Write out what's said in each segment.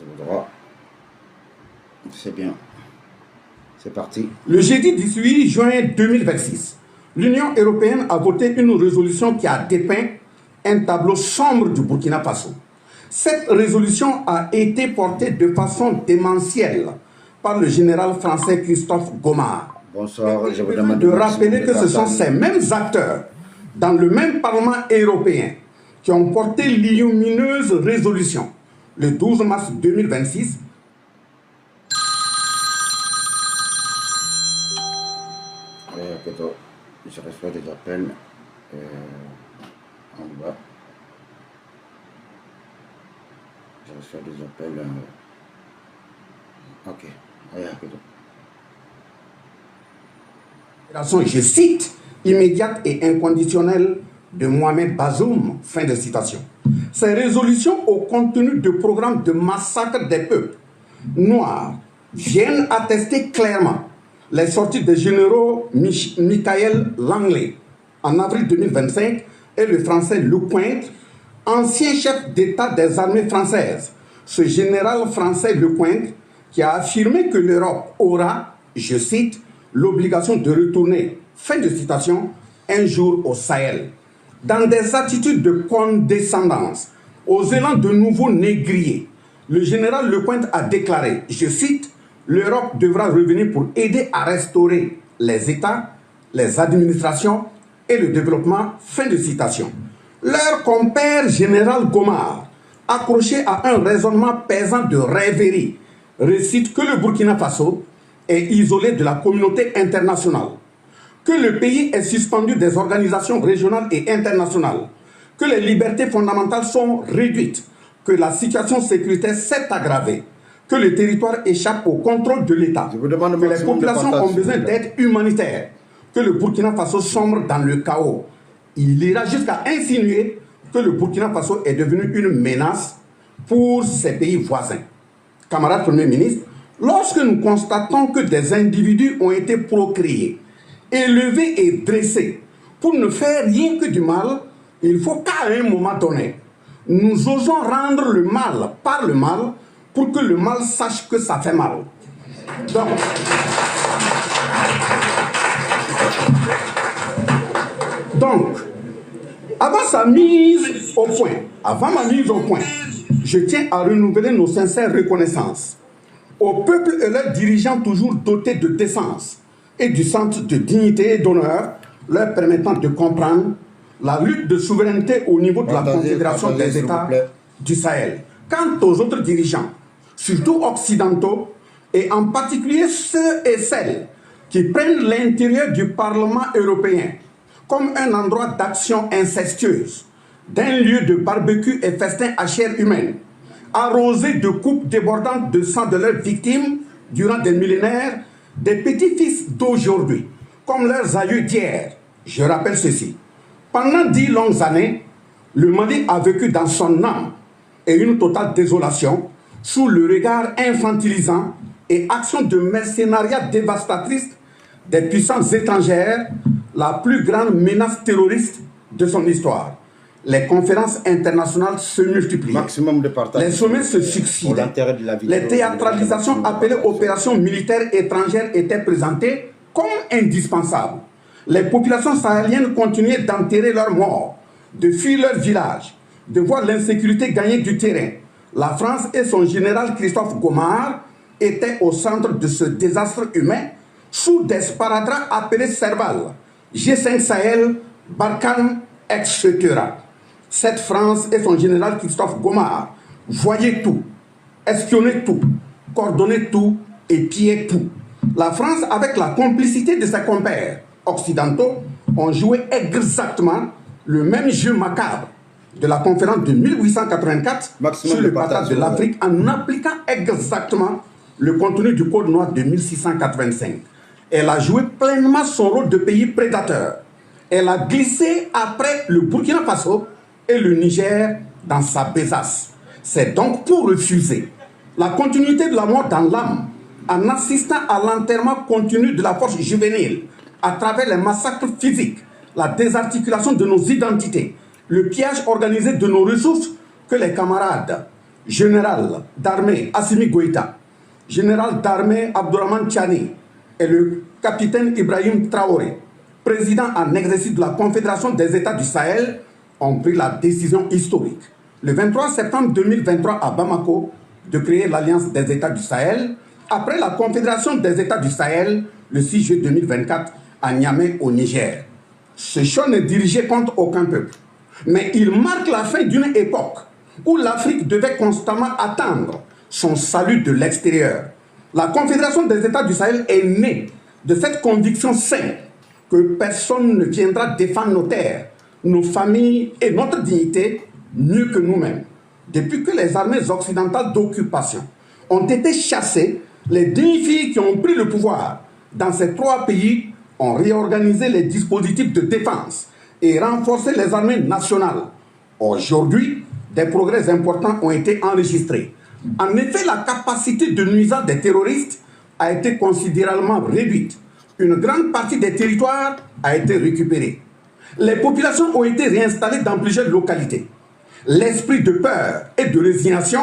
Tout droit. C'est bien. C'est parti. Le jeudi 18 juin 2026, l'Union européenne a voté une résolution qui a dépeint un tableau sombre du Burkina Faso. Cette résolution a été portée de façon démentielle par le général français Christophe Gomard. Bonsoir, je vous demande de rappeler que ce sont ces mêmes acteurs dans le même Parlement européen qui ont porté l'ignominieuse résolution le 12 mars 2026. Je reçois des appels en bas. Je reçois des appels. Ok. Je cite, immédiate et inconditionnelle de Mohamed Bazoum, fin de citation. Ces résolutions au contenu de programmes de massacre des peuples noirs viennent attester clairement les sorties des généraux Michael Langley en avril 2025 et le français Lecointre, ancien chef d'État des armées françaises. Ce général français Lecointre qui a affirmé que l'Europe aura, je cite, l'obligation de retourner, fin de citation, un jour au Sahel. Dans des attitudes de condescendance, aux élans de nouveaux négriers, le général Lecointre a déclaré, je cite, l'Europe devra revenir pour aider à restaurer les États, les administrations et le développement, fin de citation. Leur compère général Gomard, accroché à un raisonnement pesant de rêverie, récite que le Burkina Faso est isolé de la communauté internationale, que le pays est suspendu des organisations régionales et internationales, que les libertés fondamentales sont réduites, que la situation sécuritaire s'est aggravée, que le territoire échappe au contrôle de l'État, que les populations ont besoin d'aide humanitaire, que le Burkina Faso sombre dans le chaos. Il ira jusqu'à insinuer que le Burkina Faso est devenu une menace pour ses pays voisins. Camarade Premier ministre, lorsque nous constatons que des individus ont été procréés, élevés et dressés pour ne faire rien que du mal, il faut qu'à un moment donné, nous osons rendre le mal par le mal pour que le mal sache que ça fait mal. Donc, avant ma mise au point, je tiens à renouveler nos sincères reconnaissances au peuple et leurs dirigeants toujours dotés de décence et du sens de dignité et d'honneur leur permettant de comprendre la lutte de souveraineté au niveau de la Confédération des États du Sahel. Quant aux autres dirigeants, surtout occidentaux, et en particulier ceux et celles qui prennent l'intérieur du Parlement européen comme un endroit d'action incestueuse, d'un lieu de barbecue et festin à chair humaine, arrosé de coupes débordantes de sang de leurs victimes durant des millénaires, des petits-fils d'aujourd'hui, comme leurs aïeux d'hier. Je rappelle ceci. Pendant 10 longues années, le Mali a vécu dans son âme et une totale désolation sous le regard infantilisant et action de mercenariat dévastatrice des puissances étrangères, la plus grande menace terroriste de son histoire. Les conférences internationales se multiplient. Les sommets se succèdent. Les théâtralisations appelées opérations militaires étrangères étaient présentées comme indispensables. Les populations sahéliennes continuaient d'enterrer leurs morts, de fuir leurs villages, de voir l'insécurité gagner du terrain. La France et son général Christophe Gomard étaient au centre de ce désastre humain sous des sparadraps appelés Serval, G5 Sahel, Barkhane, etc. Cette France et son général Christophe Gomard voyaient tout, espionnaient tout, coordonnaient tout et pillaient tout. La France, avec la complicité de ses compères occidentaux, ont joué exactement le même jeu macabre de la conférence de 1884 sur le partage de l'Afrique en appliquant exactement le contenu du Code noir de 1685. Elle a joué pleinement son rôle de pays prédateur. Elle a glissé après le Burkina Faso et le Niger dans sa besace. C'est donc pour refuser la continuité de la mort dans l'âme en assistant à l'enterrement continu de la force juvénile à travers les massacres physiques, la désarticulation de nos identités, le pillage organisé de nos ressources que les camarades général d'armée Assimi Goïta, général d'armée Abdourahmane Tchani et le capitaine Ibrahim Traoré, président en exercice de la Confédération des États du Sahel, ont pris la décision historique, le 23 septembre 2023 à Bamako, de créer l'Alliance des États du Sahel, après la Confédération des États du Sahel, le 6 juillet 2024, à Niamey, au Niger. Ce choix n'est dirigé contre aucun peuple, mais il marque la fin d'une époque où l'Afrique devait constamment attendre son salut de l'extérieur. La Confédération des États du Sahel est née de cette conviction simple que personne ne viendra défendre nos terres, nos familles et notre dignité mieux que nous-mêmes. Depuis que les armées occidentales d'occupation ont été chassées, les dignifiés qui ont pris le pouvoir dans ces trois pays ont réorganisé les dispositifs de défense et renforcé les armées nationales. Aujourd'hui, des progrès importants ont été enregistrés. En effet, la capacité de nuisance des terroristes a été considérablement réduite. Une grande partie des territoires a été récupérée. Les populations ont été réinstallées dans plusieurs localités. L'esprit de peur et de résignation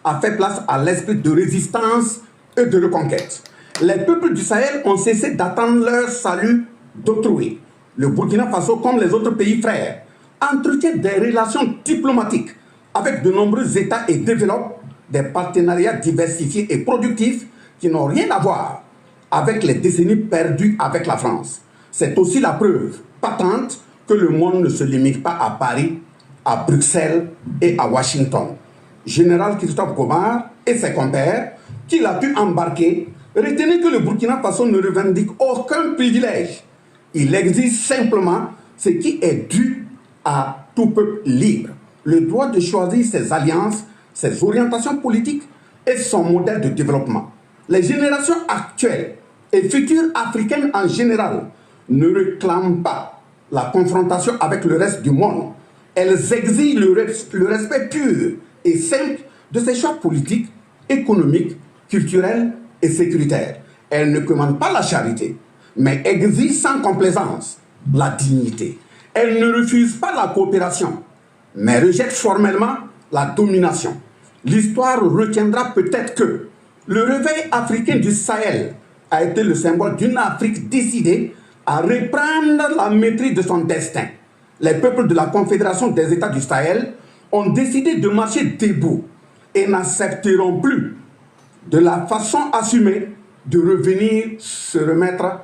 a fait place à l'esprit de résistance et de reconquête. Les peuples du Sahel ont cessé d'attendre leur salut d'autrui. Le Burkina Faso, comme les autres pays frères, entretient des relations diplomatiques avec de nombreux États et développe des partenariats diversifiés et productifs qui n'ont rien à voir avec les décennies perdues avec la France. C'est aussi la preuve patente que le monde ne se limite pas à Paris, à Bruxelles et à Washington. Général Christophe Gomar et ses compères, qu'il a pu embarquer, retenez que le Burkina Faso ne revendique aucun privilège. Il exige simplement ce qui est dû à tout peuple libre. Le droit de choisir ses alliances, ses orientations politiques et son modèle de développement. Les générations actuelles et futures africaines en général ne réclament pas la confrontation avec le reste du monde. Elles exigent le respect pur et simple de ses choix politiques, économiques, culturels et sécuritaires. Elles ne commandent pas la charité, mais exigent sans complaisance la dignité. Elles ne refusent pas la coopération, mais rejettent formellement la domination. L'histoire retiendra peut-être que le réveil africain du Sahel a été le symbole d'une Afrique décidée à reprendre la maîtrise de son destin. Les peuples de la Confédération des États du Sahel ont décidé de marcher debout et n'accepteront plus de la façon assumée de revenir se remettre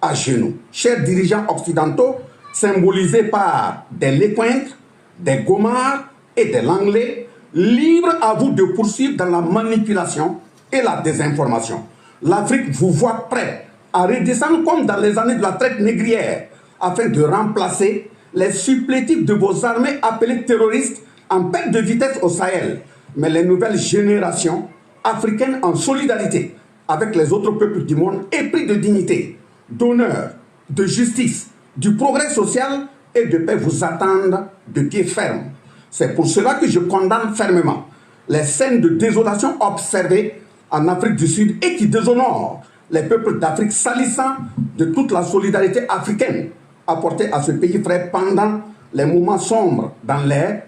à genoux. Chers dirigeants occidentaux, symbolisés par des Lécointres, des Gomards et des Langlais, libre à vous de poursuivre dans la manipulation et la désinformation. L'Afrique vous voit prêt à redescendre comme dans les années de la traite négrière afin de remplacer les supplétifs de vos armées appelées terroristes en perte de vitesse au Sahel. Mais les nouvelles générations africaines en solidarité avec les autres peuples du monde, épris de dignité, d'honneur, de justice, du progrès social et de paix vous attendent de pied ferme. C'est pour cela que je condamne fermement les scènes de désolation observées en Afrique du Sud et qui déshonorent les peuples d'Afrique, salissant de toute la solidarité africaine apportée à ce pays frère pendant les moments sombres dans les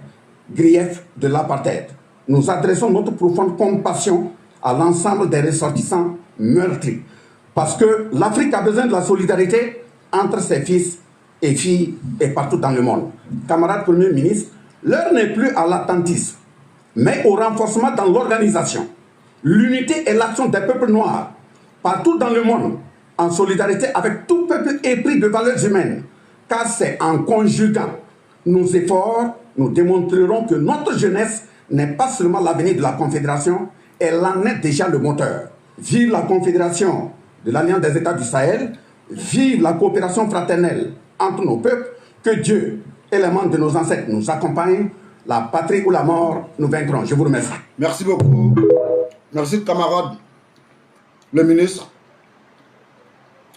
griefs de l'apartheid. Nous adressons notre profonde compassion à l'ensemble des ressortissants meurtris, parce que l'Afrique a besoin de la solidarité entre ses fils et filles et partout dans le monde. Camarade Premier ministre, l'heure n'est plus à l'attentisme, mais au renforcement dans l'organisation, l'unité et l'action des peuples noirs, partout dans le monde, en solidarité avec tout peuple épris de valeurs humaines, car c'est en conjuguant nos efforts, nous démontrerons que notre jeunesse n'est pas seulement l'avenir de la Confédération, elle en est déjà le moteur. Vive la Confédération de l'Alliance des États du Sahel, vive la coopération fraternelle entre nos peuples, que Dieu et les membres de nos ancêtres nous accompagnent, la patrie ou la mort, nous vaincrons. Je vous remercie. Merci beaucoup. Merci, camarade. Le ministre,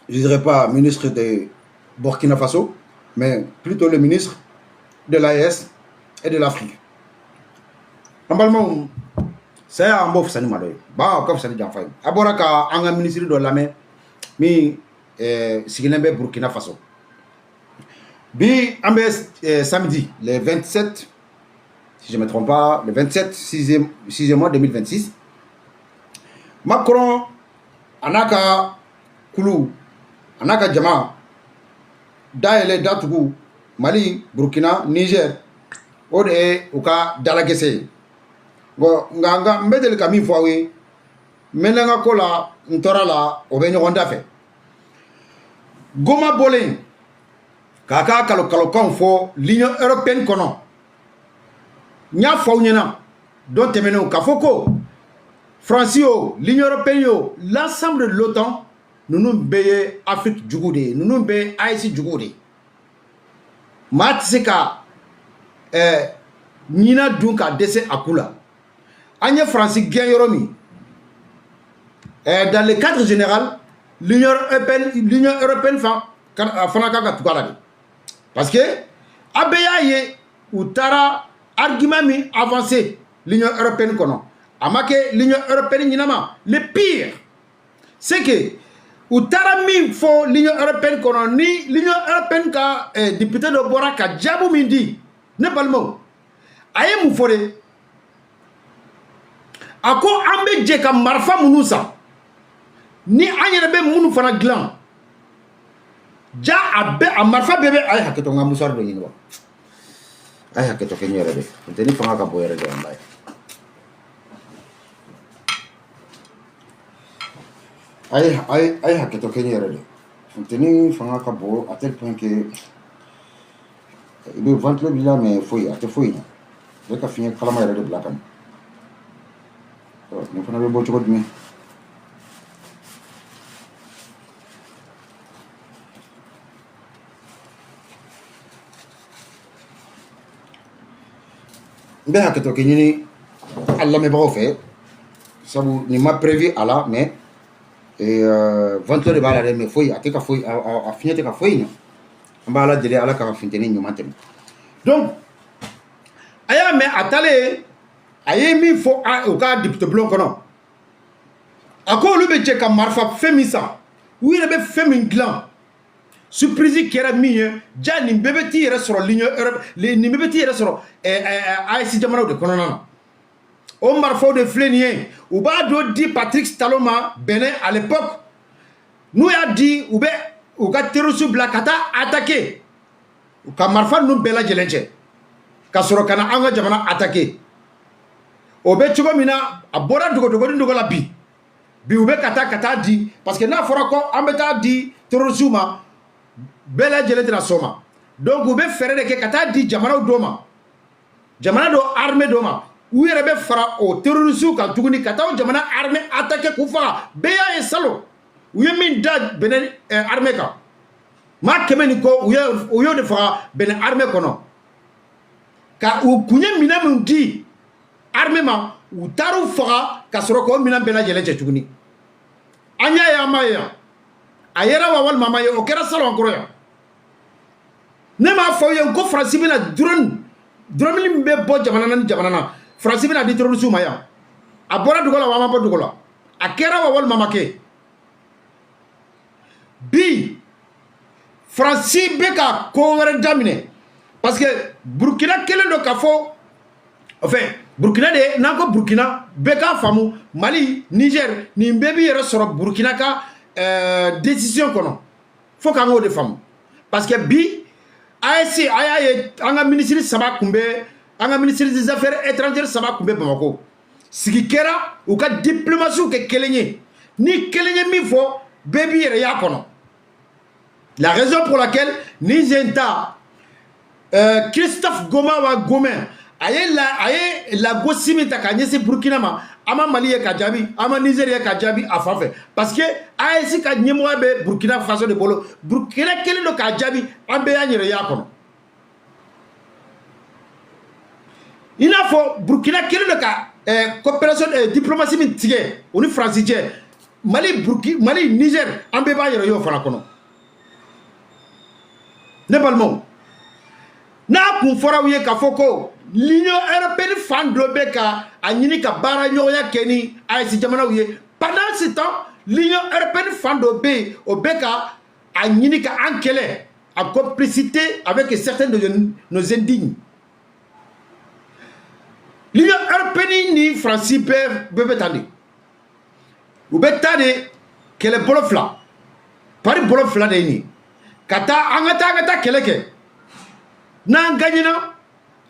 je ne dirais pas ministre de Burkina Faso, mais plutôt le ministre de l'AES et de l'Afrique. Normalement, c'est un beau fessani malo. Bah, comme ça dit enfin. Aboraka anga ministre de la main, mi sigilembe Burkina Faso. Bi ambe samedi, le 27 si je ne me trompe pas, le 27 6e mois 2026. Macron, Anaka Koulou, Anaka Djama, Daele Datougou, Mali, Burkina, Niger, Ode Uka Dalagese. Bon, Nganga Mbedel Kami Fouawe, Menanga Kola, Ntorala, Obenyoronda fait. Goma Bolin, Kaka Kalokan fo, l'Union Européenne Konon. Nya Fauniena, dont Temeno Kafoko, Francio, l'Union Européenne, l'ensemble de l'OTAN, nous nous payons Afrique Djougoudé, nous nous payons Haïti Djougoudé. Matseka, Nina Dunka Dese Akula. Agnès Francis Guerreromi. Dans le cadre général, l'Union européenne parce que Abeyaye ou Tara argument mi avancé l'Union européenne kono. Amake l'Union européenne ninama le pire c'est que ou Tara mi fo l'Union européenne kono ni l'Union européenne ka député de Boraka Djabou Mindi ne balmo aye mu fore ako ambe je ka marfa munusa ni anyere be munu fana glan ja abe amarfa bebe ay haketo nga musar do yinwa ay haketo kenyere de teni fanga ka boyere de wallahi ay haketo kenyere de teni fanga ka bo à tel point que le ventre bila mais foi ate foi na ka finir kala mayere de blakan ni fana be bo choko dumi je suis Allah me fait ça vous m'a prévu Allah mais 20 heures de balade mais foi atika foi a finir te ka foi on va la délai Allah ka finir ni matin donc aya mais atale aye mi fo au cas député blanc kono ako lu be je ka marfa femisa oui le be femin gland surprise qui era mieux ja ni bébé tire sur l'Union Europe ni bébé tire sur AIC jamano de kononana on marfo de flénien ou ba do di Patrick Taloma Benin à l'époque nous a dit ou be ou ka terrorisme blakata attaquer ou ka marfa nous bela jelenche ka soro kana anga jamana attaquer o be chugo mina abora dugo la bi ou be kata di parce que na fora ko ambeta di terrorisme bela jele dina soma donc ube fere de ke kata di jamana doma jamana do armée doma u yere be fara o terroriste ka tuguni kata o jamana armée attaquer kufa beya e salo u yemin da benen armée ka ma kemeni ko u yo de fara benen armée kono ka u kunye mina mun di armée ma u taru fara ka soro ko mina bela jele tuguni anya ya maya ayera wawal mama yo o kera salo encore ya ne ma fo yo ko France bina drone lim be bo jamana na France bina di terrorisme maya abora dugola wa ma bo dugola akera wawal mama ke bi France be ka ko were damine parce que Burkina kelen do ka fo enfin Burkina de nako Burkina be ka famu Mali Niger ni bebi yere soro Burkina ka décision kono faut qu'on de femmes parce que bi ASC ayaye anga ministre saba kumbe anga ministre des affaires étrangères saba kumbe Bamako sigi kera ou ka diplomatie ke kelenye ni kelenye mi fo bebi yere ya kono la raison pour laquelle Nizenta Christophe Goma wa Gomen aye la gosimi takanyese Burkina ma ama Mali ye kajabi ama Nigeria kajabi afafe parce que AIC ka nyemo be Burkina Faso de bolo Burkina kele do kajabi ambe anyere ya kono ina fo Burkina kele do ka coopération diplomatie min tige oni français Mali Niger ambe ba yere yo fana kono ne balmo na kun fora wiye ka foko l'Union européenne fan dobeka anyini ka bara nyoya keni AIC jamana wiye pendant ce temps l'Union européenne fan dobe obeka anyini ka ankele en complicité avec certains de nos indignes l'Union européenne ni France bebe tande ou betade que les bolof là par bolof là de ni kata angata keleke na gagnina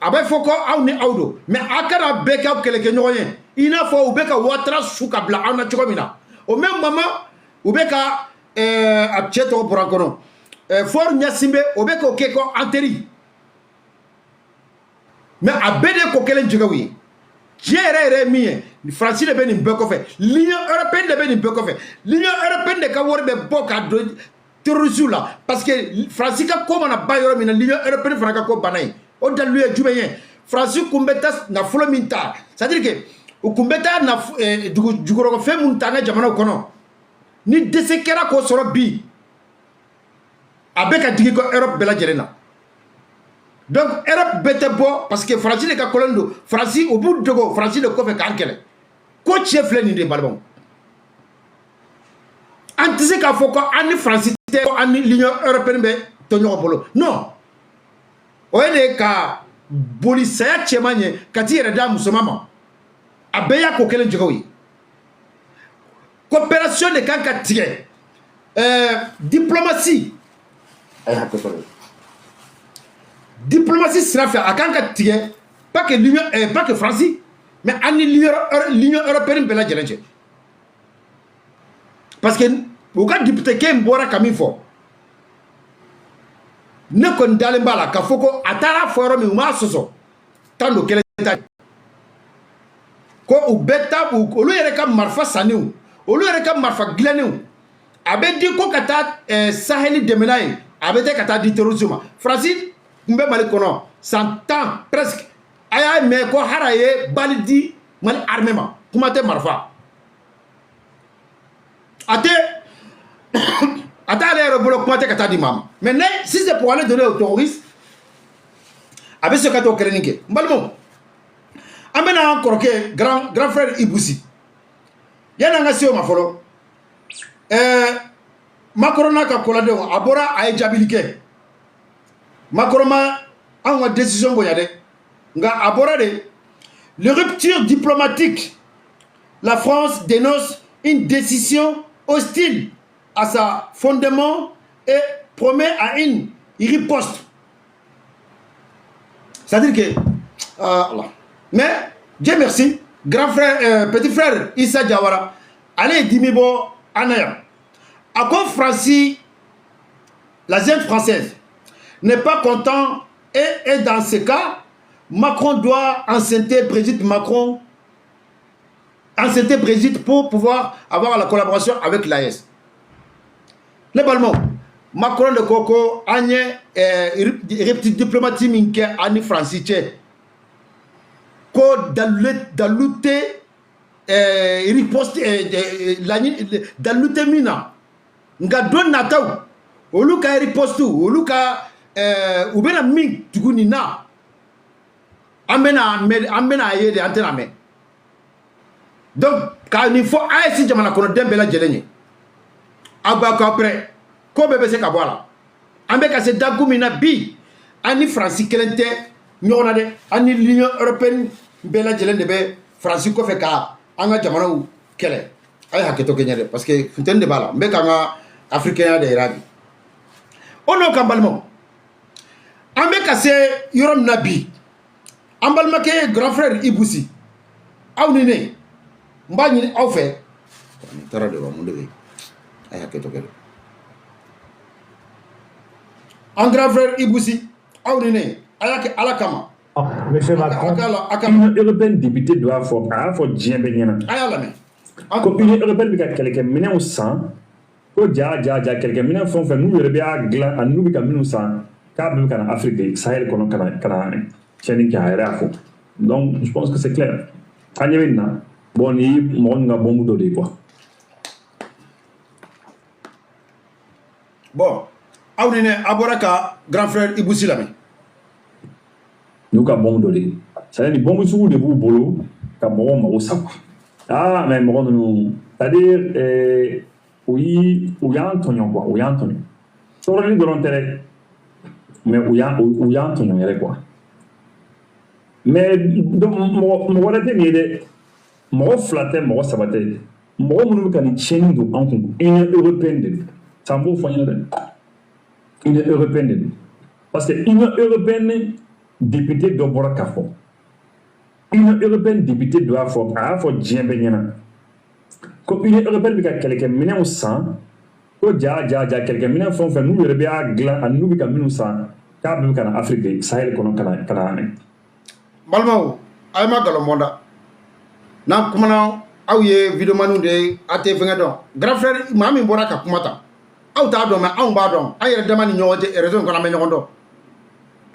abe foko aw ni awdo mais akara beka keleke nyoyen ina fo ou beka watra suka bla ana chomina au même moment ou beka a cheto pour encore for nyasimbe ou beka okeko anteri mais abede ko kelen jigawi Jere mie France de beni beko fe l'Union européenne de beni beko fe l'Union européenne de ka wor be boka do terrorisme là parce que France ka ko mana bayoro mina l'Union européenne franka ko banay o dalu e jumeyen France kumbeta na folo minta c'est à dire que o kumbeta na jugoro ko fe mun tanga jamana kono ni desekera ko soro bi abeka digi ko Europe bela jelena. Donc, Europe bête bo parce que France de Kakolondo, France au bout de go, France de Kofe Kankele. Ko chef fleni de balbon. Antise ka foko ani France te ani l'Union européenne be tonyo bolo. Non. Oene ka bolisaya chemanye kati ereda musomama. Abeya ko kelen jogowi. Coopération de kanka tige. Diplomatie. Diplomatie sera fait à Kankatige, pas que l'Union, pas que France, mais à l'Union européenne bela djelenche. Parce que au cas député qui mbora kamifo, ne kon dalembala kafoko atara forum uma soso, tando kele ta. Ko u beta u olu yere ka marfa saniu, olu yere ka marfa gleniu. Abe di ko kata Saheli demenaye, abe te kata di terrorisme. France mbe mali kono 100 ans presque aya me ko haraye balidi mali armement kuma te marfa ate les rebolo kuma te kata di mama mais si c'est pour aller donner aux terroristes avec ce kato kerenike mbalmo amena encore que grand frère Ibusi yana ngasi o mafolo Macron ka kolade abora ay jabilike Macron a une décision nga abordé les ruptures diplomatiques. La France dénonce une décision hostile à sa fondement et promet à une riposte. C'est-à-dire que mais Dieu merci, grand frère, petit frère Issa Diawara, allez dimibo anaya. À quoi France, la jeune française n'est pas content et dans ce cas, Macron doit enceinter Brigitte Macron, enceinter Brigitte pour pouvoir avoir la collaboration avec l'AES. Le ballon, Macron de Coco, Agnès, reptile diplomatie minke, Annie Francis, ko daluté, riposte, daluté mina, nga don nataw, oluka riposte, oluka ubena min tuguni na amena yede antena me donc quand il faut AES jamana kono dembela jelenye aba ko après ko bebe se ka bola ambe ka se dagumina bi ani France kelente nyona de ani l'Union européenne bela jelende be France ko fe ka anga jamana u kele ay haketo kenyade parce que futende bala mbe ka nga africain de irabi ono kambalmo ambe kase yorom nabi ambalmake grand frère Ibusi awnine mbani aw fe tara de wa munde ay haketo kele en grand frère Ibusi awnine ayake alakama monsieur Macron l'Union européenne député doit faut djembe nyana ayala me ko l'Union européenne bi ka kelke mine au sang ko ja kelke mine fon fe nous rebia gla anu bi ka mine au sang câble kana Afrique Sahel kono kana cheni ki hayra fo donc je pense que c'est clair anyewina bon yi mon nga bomu do de quoi bon awnine aboraka grand frère Ibusi lame nous ka bomu do de ça dit bomu sou de vous bolo ka bon ma osa ah mais bon nous c'est-à-dire oui ou ya Antonio quoi ou ya Antonio sur les de l'intérêt mais où y a Antonio quoi. mais donc mɔgɔ wɛrɛ tɛ nin ye dɛ mɔgɔ fila tɛ mɔgɔ saba tɛ mɔgɔ minnu bɛ ka nin tiɲɛni don an kun Union européenne de don san b'o fɔ n ɲɛna dɛ Union européenne de don parce que Union européenne député dɔ bɔra k'a fɔ Union européenne député dɔ y'a fɔ a y'a fɔ diɲɛ bɛɛ ɲɛna ko Union européenne bɛ ka kɛlɛkɛminɛnw san ko ja kɛlɛkɛminɛn fɛn o fɛn n'u yɛrɛ bɛ y'a dilan ani n'u bɛ ka minnu san k'a bɛɛ bɛ ka na Afrique Sahel kɔnɔ ka na balimaw a ye ma galon bɔ n da n'an kumana aw ye videomaniw de ye a tɛ fɛngɛ dɔn grand frère maa min bɔra ka kuma tan aw t'a dɔn mɛ anw b'a dɔn an yɛrɛ dama ni ɲɔgɔn cɛ réseau in kɔnɔ an bɛ ɲɔgɔn dɔn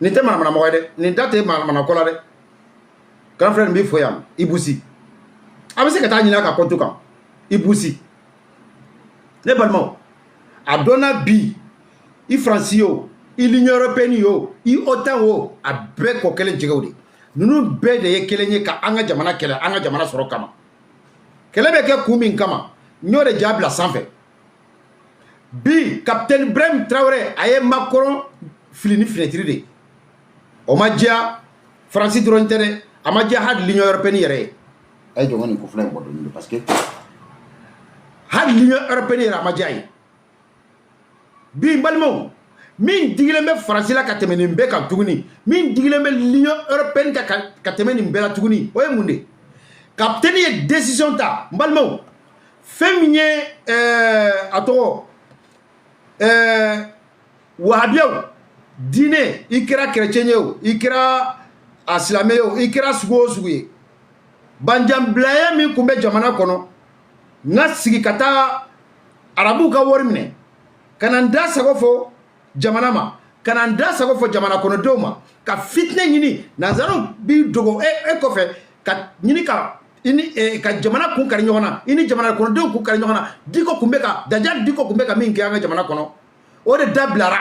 nin tɛ manamanamɔgɔ ye dɛ nin da tɛ manamanako la dɛ grand frère b'i fɔ yan Ibusi a bɛ se ka taa ɲini a ka compte kan Ibusi ne balimaw a dɔnna bi i Faransi o i l'Union européenne o i OTAN o a bɛɛ kɔ kelen jɛgɛw de ninnu bɛɛ de ye kelen ye ka an ka jamana kɛlɛ an ka jamana sɔrɔ kama kɛlɛ bɛ kɛ kun min kama n y'o de ja bila sanfɛ bi capitaine Ibrahim Traoré a ye Macron fili ni finɛtiri de o ma diya Faransi dɔrɔn tɛ dɛ a ma diya hali l'Union européenne yɛrɛ ye a ye jɔn nin ko fila in bɔ dɔɔni parce que hali l'Union européenne yɛrɛ a ma diya ye bi n balimaw min digilen bɛ Faransi la ka tɛmɛ nin bɛɛ kan tuguni min digilen bɛ l'Union européenne ka tɛmɛ nin bɛɛ la tuguni o ye mun de capitaine ye décision ta n balimaw fɛn min ye a tɔgɔ wahabiyaw diinɛ i kɛra chrétien ye o i kɛra a silamɛ ye o i kɛra sugu o sugu ye banjanbilaya min tun bɛ jamana kɔnɔ n ka sigi ka taa arabuw ka wari minɛ ka na n da sago fɔ jamana ma ka na n da sago fɔ jamana kɔnɔdenw ma ka fitinɛ ɲini nanzaraw b'i dogo e kɔfɛ ka ɲini ka jamana kun kari ɲɔgɔn na i ni jamana kɔnɔdenw kun kari ɲɔgɔn na diko kun bɛ ka Dajali Diko kun bɛ ka min kɛ an ka jamana kɔnɔ o de dabilara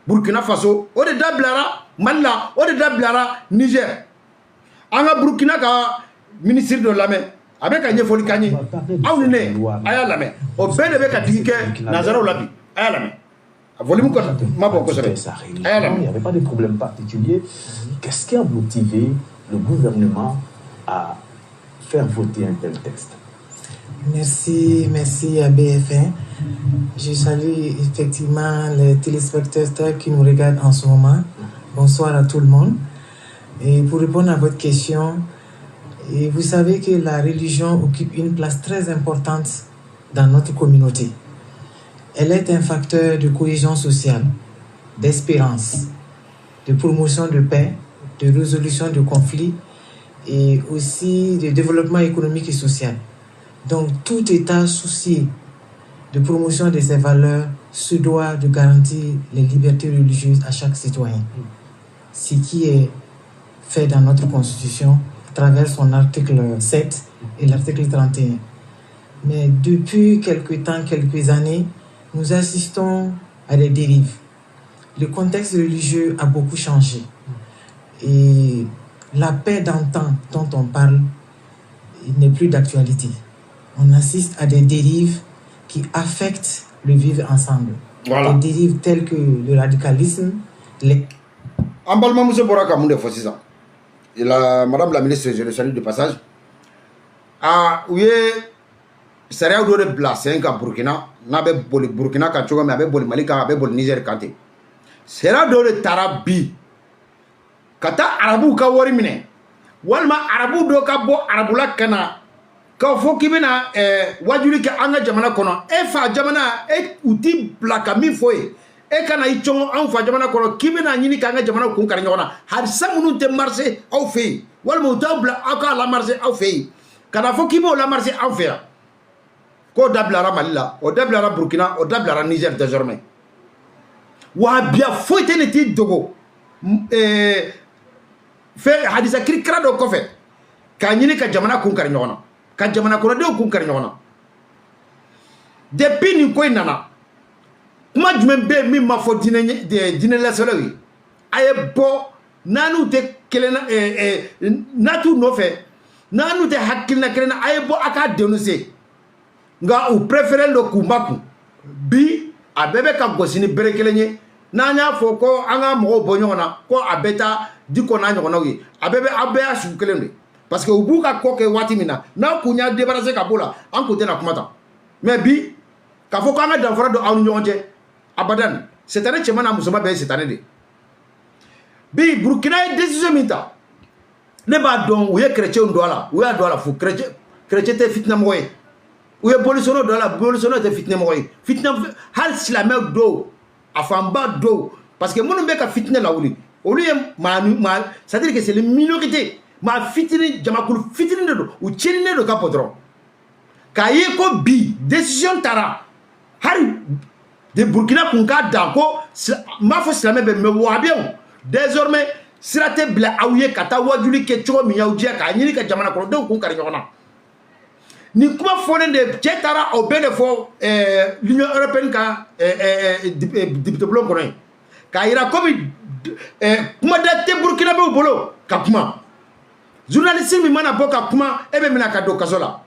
Burkina Faso o de dabilara Mali la o de dabilara Niger an ka Burkina ka ministre dɔ lamɛn a bɛ ka ɲɛfɔli k'an ye aw ni ne a y'a lamɛn o bɛɛ de bɛ ka digi kɛ nanzaraw la bi a y'a lamɛn. Il n'y avait pas de problème particulier. Qu'est-ce qui a motivé le gouvernement à faire voter un tel texte? Merci à BFM. Je salue effectivement les téléspectateurs qui nous regardent en ce moment. Bonsoir à tout le monde. Et pour répondre à votre question, vous savez que la religion occupe une place très importante dans notre communauté. Elle est un facteur de cohésion sociale, d'espérance, de promotion de paix, de résolution de conflits et aussi de développement économique et social. Donc tout État soucié de promotion de ces valeurs se doit de garantir les libertés religieuses à chaque citoyen. Ce qui est fait dans notre Constitution à travers son article 7 et l'article 31. Mais depuis quelques années, nous assistons à des dérives. Le contexte religieux a beaucoup changé. Et la paix d'antan dont on parle n'est plus d'actualité. On assiste à des dérives qui affectent le vivre ensemble. Voilà. Des dérives telles que le radicalisme, Madame la ministre, je le salue de passage. Oui, sariya dɔ de bila sen ka Burkina n'a bɛ boli Burkina kan cogo min a bɛ boli Mali kan a bɛ boli Niger kan ten sariya dɔ de taara bi ka taa arabuw ka wari minɛ walima arabuw dɔ ka bɔ arabula ka na k'a fɔ k'i bɛna wajuli kɛ an ka jamana kɔnɔ e fa jamana u t'i bila ka min fɔ ye e kana i cɔngɔ anw fa jamana kɔnɔ k'i bɛna ɲini k'an ka jamana kun kari ɲɔgɔn na halisa minnu tɛ marché aw fɛ yen walima u t'aw bila aw k'a lamarché aw fɛ yen ka na fɔ k'i b'o lamarché aw fɛ yan ko dabilara Mali la o dabilara Burkina o dabilara Niger désormais wahabiya foyi tɛ ne t'i dogo fɛ hadisa kirikira dɔ kɔfɛ k'a ɲini ka jamana kun kari ɲɔgɔn na ka jamana kɔnɔdenw kun kari ɲɔgɔn na depuis nin ko in nana kuma jumɛn bɛ yen min ma fɔ diinɛ laselaw ye a ye bɔ n'an'u tɛ kelen na n'a t'u nɔfɛ n'an'u tɛ hakilina kelen na a ye bɔ a k'a dénoncer nka u préféré lo k'u makun bi a bɛɛ bɛ ka gosi ni bere kelen ye n'anya fo ko anga mo bonyona ko abeta diko na nyona wi abebe abea su kelende parce que ubuka ko ke wati mina na kunya débarrasser ka bola en côté na kumata mais bi ka fo ko anga danfara do awu nyonje abadan cette année chema na musoma be cette année de bi Burkina décision minta ne ba don ou ye chrétien ndola ou ya dola fu chrétien te fitna moye ou ye bolisono dola bolisono te fitna moye fitna hal islamé do afamba do parce que mon be ka fitna la wuli au lieu ça veut dire que c'est les minorités ma fitini jamakul fitini do ou chenine do ka podron kaye ko bi décision tara hari de Burkina kunka danko ma fo islamé be me wabion désormais sirate bla awye kata wajuli ke chogo mi yawjia ka nyini ka jamana ko do kun kari nyona ni kuma fone de jetara au bene fo l'Union européenne ka député blon kono ka ira comme kuma date Burkina be bolo ka kuma journaliste mi mana boka kuma ebe mina ka do kasola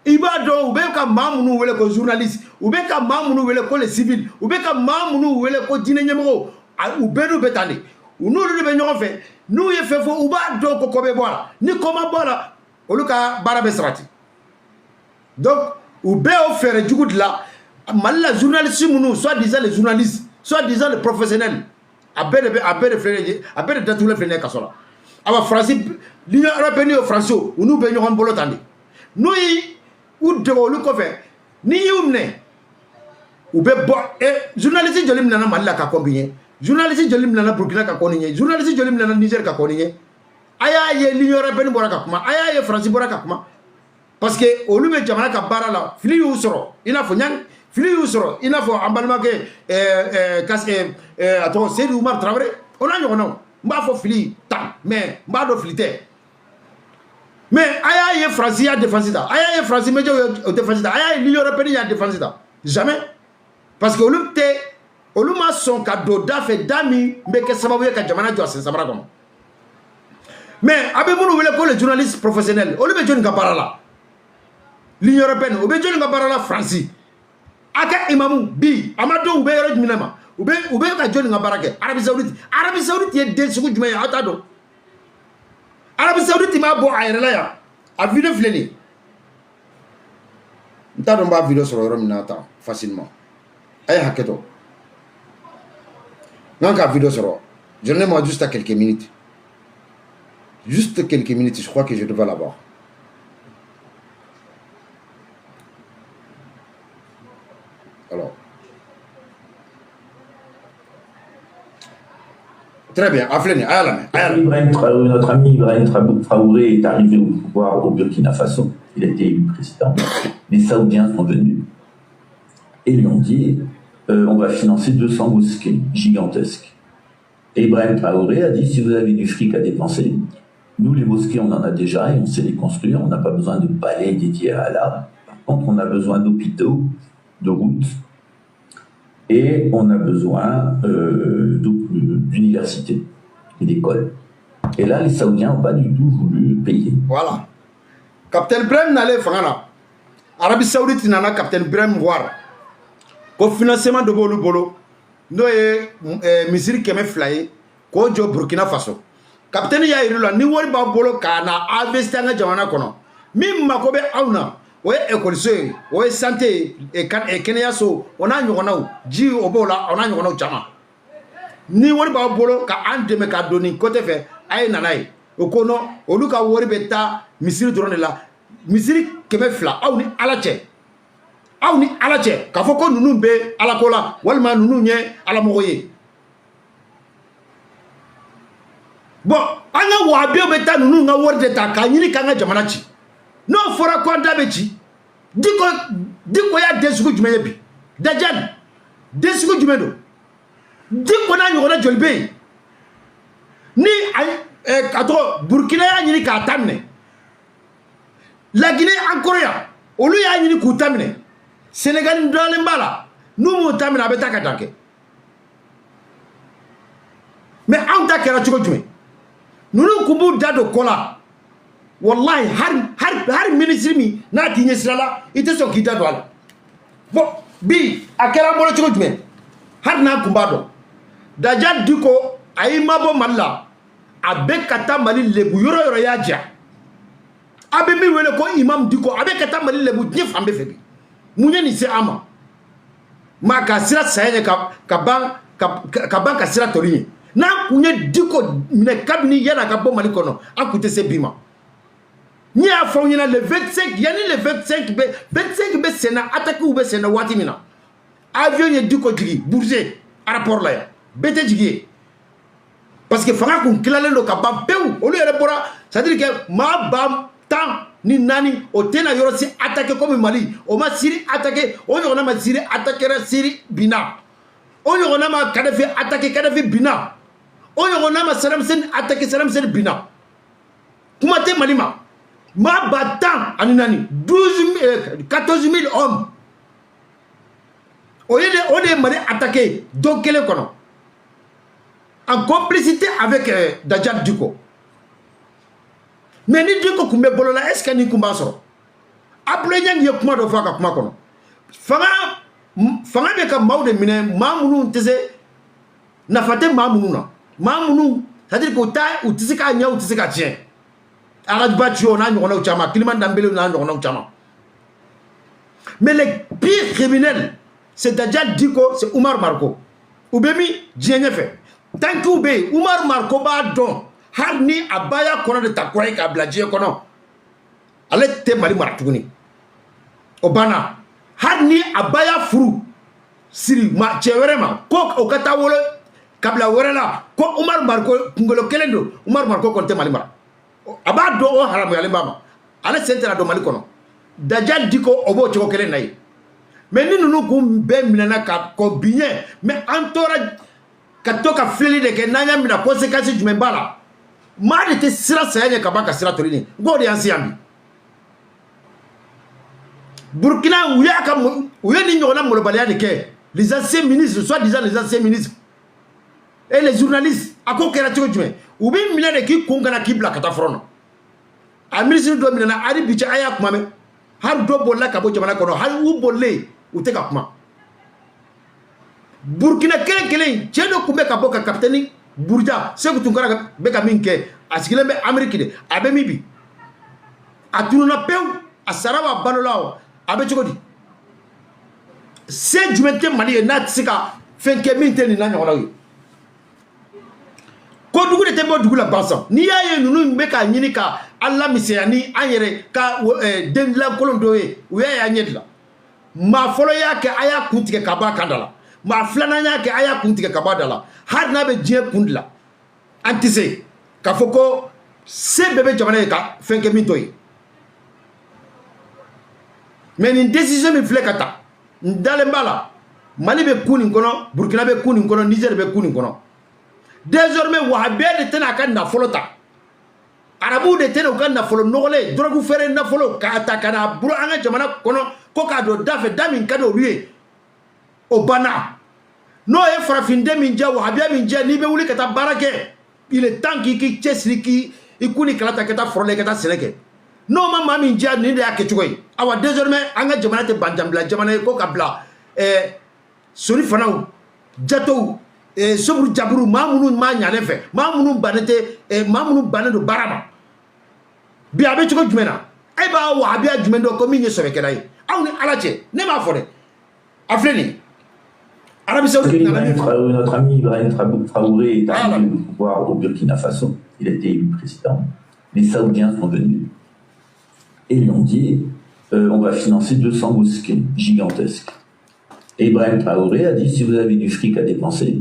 iba do ube ka mamunu wele ko journaliste ube ka mamunu wele ko les civils ube ka mamunu wele ko dine nyemo ube do betane nous le ñoo fait nous y fait fo uba do ko be bola ni koma bola oluka barabe srati donc ube o faire jugoud là mal la journaliste munu soit disant les journalistes soit disant les professionnels abere frère abere datou le frère kasola aba français l'Union européenne au français nous be ñoo bolo tandi nous y ou de lu ko fait ni yumne ube bo journaliste jolim nana mal la ka combien journaliste jolim nana Burkina ka koniye journaliste jolim nana Niger ka koniye aya ye l'Union européenne boraka kuma aya ye France boraka kuma parce que olume jamana ka bara la fili usoro ina fo nyang fili usoro ina fo ambalma ke attends c'est Oumar Traoré on a ñono mba fo fili tam mais mba do filité mais aya ye France ya défensida aya ye France mejo défensida aya ye l'Union européenne ya défensida jamais parce que olumte oluma son cadeau d'affaires dami mais que ça va vous que jamana jo asen samara comme mais abe munu wele ko les journalistes professionnels olube joni ka barala l'Union européenne obe joni ka barala France aka imamu bi amado ube yoro minama ube ka joni ka barake Arabie Saoudite ye de suku jumay atado Arabie Saoudite ma bo ayrela ya a vidéo fleni ntado mba vidéo sur yoro minata facilement ay haketo Nanka vidéo sera. Je n'ai moi juste à quelques minutes. Juste quelques minutes, je crois que je devais l'avoir. Alors. Très bien. Notre ami Ibrahim Traoré est arrivé au pouvoir au Burkina Faso. Il a été élu président. Les Saoudiens sont venus et lui ont dit on va financer 200 mosquées gigantesques. Et Ibrahim Traoré a dit, si vous avez du fric à dépenser, nous les mosquées on en a déjà et on sait les construire, on n'a pas besoin de palais dédiés à Allah. Par contre, on a besoin d'hôpitaux, de routes, et on a besoin d'universités et d'écoles. Et là, les Saoudiens n'ont pas du tout voulu payer. Voilà. Capitaine Ibrahim n'allait faire Arabie Saoudite n'en a Capitaine Ibrahim voir. Ko financement de bolo bolo no e misiri keme fly ko jo Burkina Faso capitaine ya irula ni wori ba bolo kana investir nga jamana kono min makobe awna o école so o santé e kan e kenya so ona nyogonaw ji obola ona nyogonaw jama ni wori ba bolo ka andeme ka doni côté fe ay nanay o kono o luka wori beta misiri drone la misiri keme fla awni alache aw ni ala cɛ k'a fɔ ko nunu bɛ ala ko la walima nunu ye ala mɔgɔ ye bon an ka wahabiyaw bɛ taa nunu ka wari de ta k'a ɲini k'an ka jamana ci n'o fɔra ko an ta bɛ ci diko y'a den sugu jumɛn ye bi Dajjal den sugu jumɛn don diko n'a ɲɔgɔnna joli bɛ yen ni ka tɔgɔ Burkina y'a ɲini k'a ta minɛ La Guinée encore yan olu y'a ɲini k'u ta minɛ Sénégal dalen b'a la n'u m'o ta minɛ a bɛ taa ka dan kɛ mais anw ta kɛra cogo jumɛn ninnu kun b'u da don ko la wallahi hari ministre min n'a t'i ɲɛsira la i tɛ sɔn k'i da don a la bon bi a kɛra an bolo cogo jumɛn hari n'a kun b'a dɔn Dadja Diko ayi mabo malla abe kata mali lebu yoro yoro yaja abe mi wele ko imam Diko abe kata mali lebu nye fambe febi munye ni se ama ma ka sira saye ka ban ka sira torini na kunye Diko mine kabini yana ka bo mali kono akute se bima ni a fo nyina le 25 yani le 25 be sena attaque ou be sena wati mina avion ye Diko jigi bourger rapport là ya bete jigi parce que fanga kun kilalen do ka ban pew olu yere bora ça veut dire que ma bam temps ni nani o tena yoro si attaquer comme Mali o ma Syrie attaquer o yona ma Syrie attaquer Syrie bina o yona ma Kadhafi attaquer Kadhafi bina o yona ma Saddam Hussein attaquer Saddam Hussein bina kuma te Mali ma battant ani nani 14 000 hommes o de Mali attaquer donc quel est kono en complicité avec Dadja Diko. Mais ni Diko kumbe bolola est-ce que ni kumba soro après nyang ye kuma do faka kuma kono fanga be ka mawde mine mamunu tese na fate mamunu na mamunu c'est-à-dire que ta ou tisika nya ou tisika tien arad batio na ngona chama Kiliman Dambele na ngona chama. Mais les pires criminels c'est Dadja Diko, c'est Oumar Marko ubemi djenya fait. Tant que be Oumar Marko ba don har ni abaya kono de takwai ka blaje kono ale te Mali maratuguni obana har ni abaya furu siri ma chewerema ko okata wolo kabla werela ko Oumar Marko ngolo kelendo Oumar Marko konte Mali mara aba do o haram yale mama ale sentera do Mali kono Dadja Diko obo choko kelen nay mais ni nunu kum be minana ka ko bigne mais entourage katoka fili de ke nanya mina conséquences du membala ma de te sira saye ka baka sira tolini godi ansi ambi Burkina uya ni nyona molobalia de ke les anciens ministres soit disant les anciens ministres et les journalistes akokera tiko jume ubi mina de ki kongana kibla kata frono a ministre do mina ari bicha aya kuma me har do bolla ka bo jamana kono har u bolle uteka kuma Burkina kelen ceno kumbe ka boka kapteni Burja seku tunkara beka minke asigile be Amerique de abe mibi atununa pew asarawa balolao abe chokodi se jumete Mali na tsika fenke minte ni nanya walawi ko dugu de tembo dugu la bansan ni yaye nunu beka nyini ka alla miseyani anyere ka den la kolondoye uya nyedla ma folo yake aya kuntike kaba kandala ma flananya ke aya kuntike kabadala har na be je kundla antise ka foko se bebe jamana ka fenke mintoy mais une décision mi flekata ndale mbala Mali be kuni kono Burkina be kuni kono Niger be kuni kono désormais wahabe de tena kan na folota arabu de tena kan na folo nogole drogu fere na folo ka atakana buru anga jamana kono ko ka do dafe damin kado ruye obana no e farafinde minja wahabia minja ni be wuli kata barake il est temps ki chesri ki ikuni kala ta kata frole kata seleke no mama minja ni de akechugoy awa désormais anga jamana te bandambla jamana ko kabla sori fanaw jato sobru jaburu mamunu ma nyale fe mamunu banete mamunu banendo barama bi abe chugo jumena e ba wahabia jumendo ko minye sobeke dai awni alache ne ma fode afleni Notre ami Ibrahim Traoré est arrivé au pouvoir au Burkina Faso. Il a été élu président. Les Saoudiens sont venus et lui ont dit on va financer 200 mosquées gigantesques. Et Ibrahim Traoré a dit si vous avez du fric à dépenser,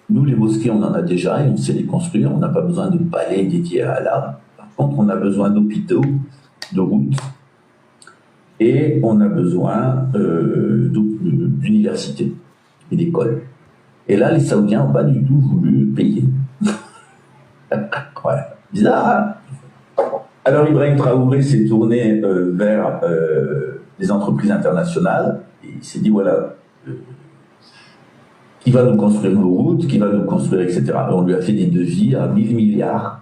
nous les mosquées on en a déjà et on sait les construire, on n'a pas besoin de palais dédiés à Allah. Par contre, on a besoin d'hôpitaux, de routes et on a besoin d'universités et d'écoles. Et là, les Saoudiens n'ont pas du tout voulu payer. Ouais, bizarre, hein? Alors Ibrahim Traoré s'est tourné vers les entreprises internationales et il s'est dit voilà, qui va nous construire nos routes, qui va nous construire, etc. Et on lui a fait des devis à 1000 milliards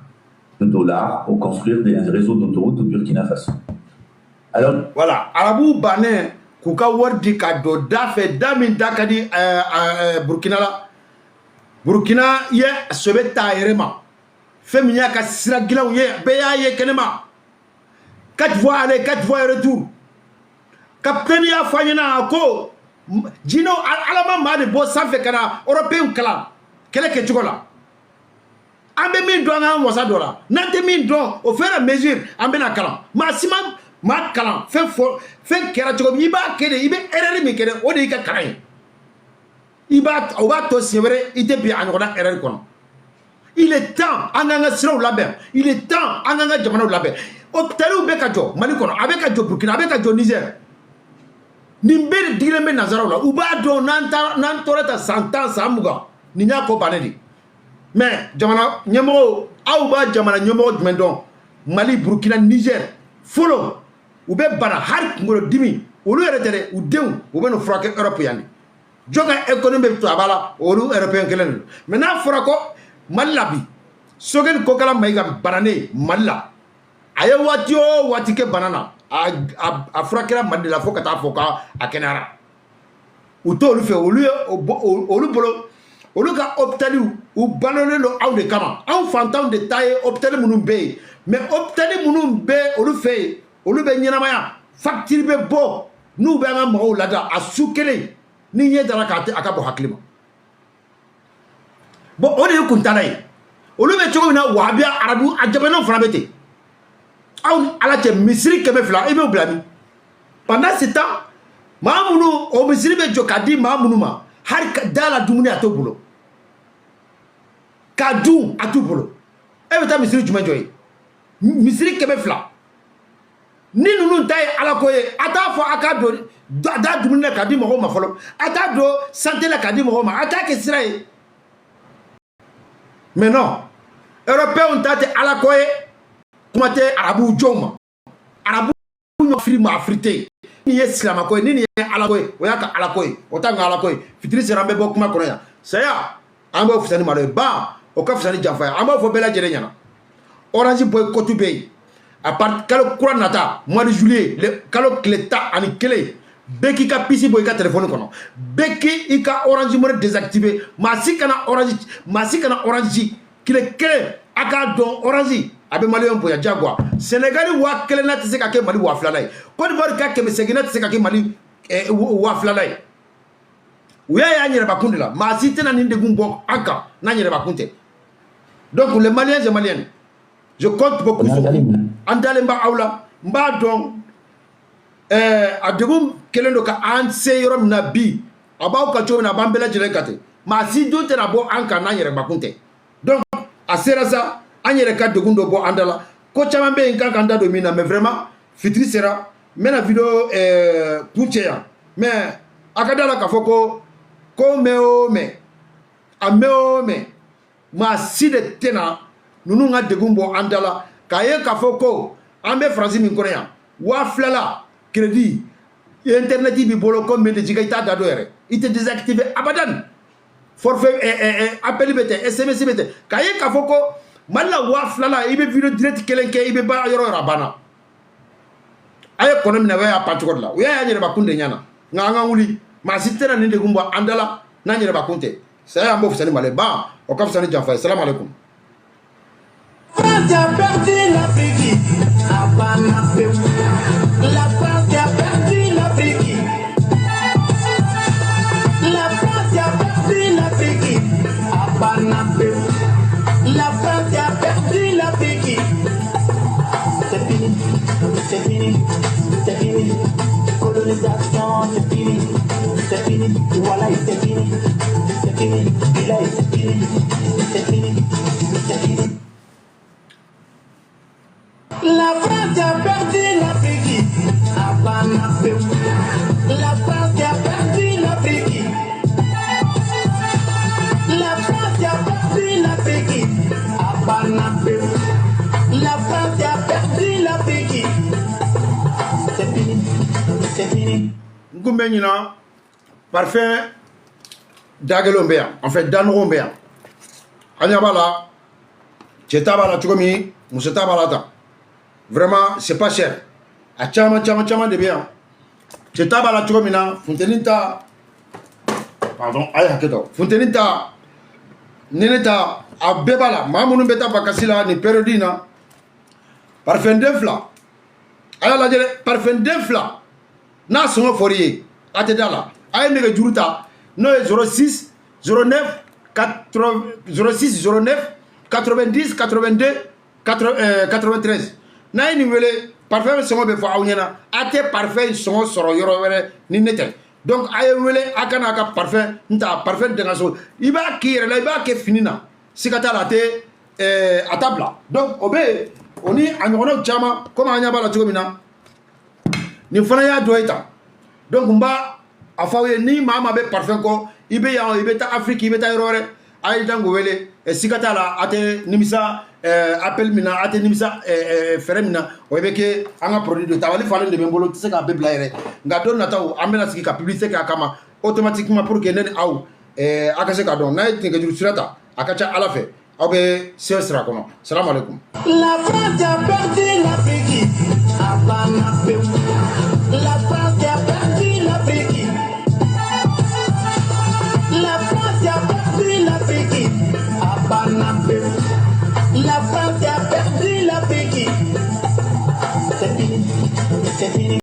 de dollars pour construire des réseaux d'autoroutes au Burkina Faso. Alors voilà, Arabou Bané, Kouka Wardi Kado, Dafe, Damin Dakadi, Burkina la. Burkina ye sobe ta yerema. Féminia ka sira gilaw ye beya ye kenema. 4 voix aller, 4 voix retour. Capitaine ya fanyana ko Jino alama ma de bo sanfɛ kana européen kala kɛlɛ kɛ cogo la. An bɛ min dɔn an ka wasa dɔ la. N'an tɛ min dɔn au fur et à mesure an bɛna kalan. Maa si ma kalan fɛn kɛra cogo min i b'a kɛ de i bɛ erreur min kɛ de o de y'i ka kalan ye. O b'a to siɲɛ wɛrɛ i tɛ bi a ɲɔgɔnna erreur kɔnɔ. Il est temps an k'an ka siraw labɛn. Il est temps an k'an ka jamanaw labɛn. Hôpitaliw bɛ ka jɔ Mali kɔnɔ a bɛ ka jɔ Burkina a bɛ ka jɔ Niger. Nin bɛɛ de digilen bɛ nanzaraw la u b'a dɔn n'an tora ta san 10 san 20 nin y'a ko bannen de. Mais jamana ɲɛmɔgɔw aw b'a jamana ɲɛmɔgɔ jumɛn dɔn Mali Burkina Niger fɔlɔ u bɛ bana hali kunkolo dimi olu yɛrɛ tɛ dɛ u denw u bɛ n'u furakɛ Europe yan de. Jɔn ka économie bɛ to a b'a la olu européen kelen de. Mais n'a fɔra ko Mali la bi Sogɛli Kokala Mayiga bananen Mali la a ye waati o waati kɛ bana na a furakɛla Mali la fo ka taa fɔ k'a kɛnɛyara. U t'olu fɛ olu bolo olu ka hôpitaliw u balolen don aw de kama anw fantanw de ta ye hôpitali minnu bɛ yen mais hôpitali minnu bɛ olu fɛ yen olu bɛ ɲɛnamaya facture bɛ bɔ n'u bɛ an ka mɔgɔw lada a su kelen ni ɲɛ dara a ka bɔ hakili ma. Bon o de ye kuntala ye olu bɛ cogo min na wahabiya arabu a jamanaw fana bɛ ten aw ni ala cɛ misiri 200 i b'o bila min pendant ce temps maa minnu o misiri bɛ jɔ k'a di maa minnu ma hali da la dumuni a t'o bolo k'a dun a t'u bolo e bɛ taa misiri jumɛn jɔ ye misiri 200 ni ninnu ta ye ala ko ye a t'a fɔ a k'a don da dumuni na k'a di mɔgɔw ma fɔlɔ a t'a don santé la k'a di mɔgɔw ma a t'a kɛ sira ye mais non européen ta tɛ ala ko ye kuma tɛ arabu jɔnw ma arabu ɲɔ firi ma afirite ni ye silama ko ye ni nin ye ala ko ye o y'a ka ala ko ye o t'a ka ala ko ye fitiri sera an bɛ bɔ kuma kɔnɔ yan saya an b'o fisani malo ye ban o ka fisani janfa ye an b'o fɔ bɛɛ lajɛlen ɲɛna orange boy kotu bɛ yen à part kalo kura nata mois de juillet kalo tile 11 bɛɛ k'i ka pisi bɔ i ka téléphone kɔnɔ bɛɛ k'i ka orange money désactiver maa si kana orange tile kelen a k'a dɔn orange a bɛ maliyɛn bonya diyagoya Sénégal 1000 na tɛ se ka kɛ Mali 2000 ye Côte d'Ivoire ka 800 na tɛ se ka kɛ Mali 2000 ye u y'a ye an yɛrɛbakun de la maa si tɛna nin degun bɔ an kan n'an yɛrɛbakun tɛ donc les Maliens et Maliennes je compte beaucoup sur vous an dalen b'a aw la n b'a dɔn a degun kelen don ka an se yɔrɔ min na bi a b'aw ka cogo min na a b'an bɛɛ lajɛlen ka ten maa si dun tɛna bɔ an kan n'an yɛrɛbakun tɛ donc a sera sa an yɛrɛ ka degun dɔ bɔ an da la ko caman bɛ yen kan k'an da don min na mais vraiment fitiri sera n bɛna video kun cɛ yan mais a ka da la k'a fɔ ko mɛn o mɛn a mɛn o mɛn maa si de tɛna ninnu ka degun bɔ an da la k'a ye k'a fɔ ko an bɛ faransi min kɔnɔ yan 2000 la crédit internet b'i bolo ko min de jika i t'a da dɔ yɛrɛ i tɛ désactiver abadan forfait appel bɛ tɛ SMS bɛ tɛ k'a ye k'a fɔ ko Mali la 2000 la i bɛ video direct kelen kɛ i bɛ ba yɔrɔ yɔrɔ a banna a ye kɔnɔ minɛ o y'a pan cogo de la o y'a yɛrɛbakun de ɲɛna nka an ka wuli maa si tɛna nin degun bɔ an da la n'an yɛrɛbakun tɛ saya y'an b'o fisani ma dɛ ban o ka fisa ni janfa ye salamu aleykum. France a perdu l'Afrique, a banapé. La France a perdu l'Afrique. La France a perdu l'Afrique, a banapé. La France a perdu l'Afrique. C'est fini, c'est fini, c'est fini. Colonisation, c'est fini, c'est fini. Voilà, c'est fini, c'est fini. Là, c'est fini, c'est fini, c'est fini. La France a perdu l'Afrique, a banapé. La France a perdu l'Afrique. La France a perdu l'Afrique, a banapé. La France a perdu l'Afrique. C'est fini, c'est fini. Ngumbe nyina parfait dagelo mbe yan en fait danro mbe yan anya bala cheta bala tukomi museta bala ta vraiment c'est pas cher a chama de bien cheta bala tukomina funteninta pardon ay haketo funteninta Neneta a bebala mamunu beta bakasila ni periodina parfum defla aya la jere parfum defla na songo forie atedala ay nege juruta no 06 09 06 09 90 82 93 na ni wele parfum songo be fo awnyana ate parfum songo soro yoro wele ni nete donc ay wele akana ka parfum nta parfum de ngaso iba kire la iba ke finina sikata la te atabla donc obe oni anyono chama comme anya bala tugomina ni fana ya doita donc mba afawe ni mama be parfum ko ibe ya ibe ta Afrique ibe ta yorore ay dango wele sikata la ate nimisa appel mina ate nimisa feremina obe ke anga produit de tawali falen de bembolo tse ka be blaire nga don na taw amena siki ka publicité ka kama automatiquement pour que nen aw akase ka don na tinga juru surata akacha alafe obe sesra kono salam alaikum. La France a perdu l'Afrique. La France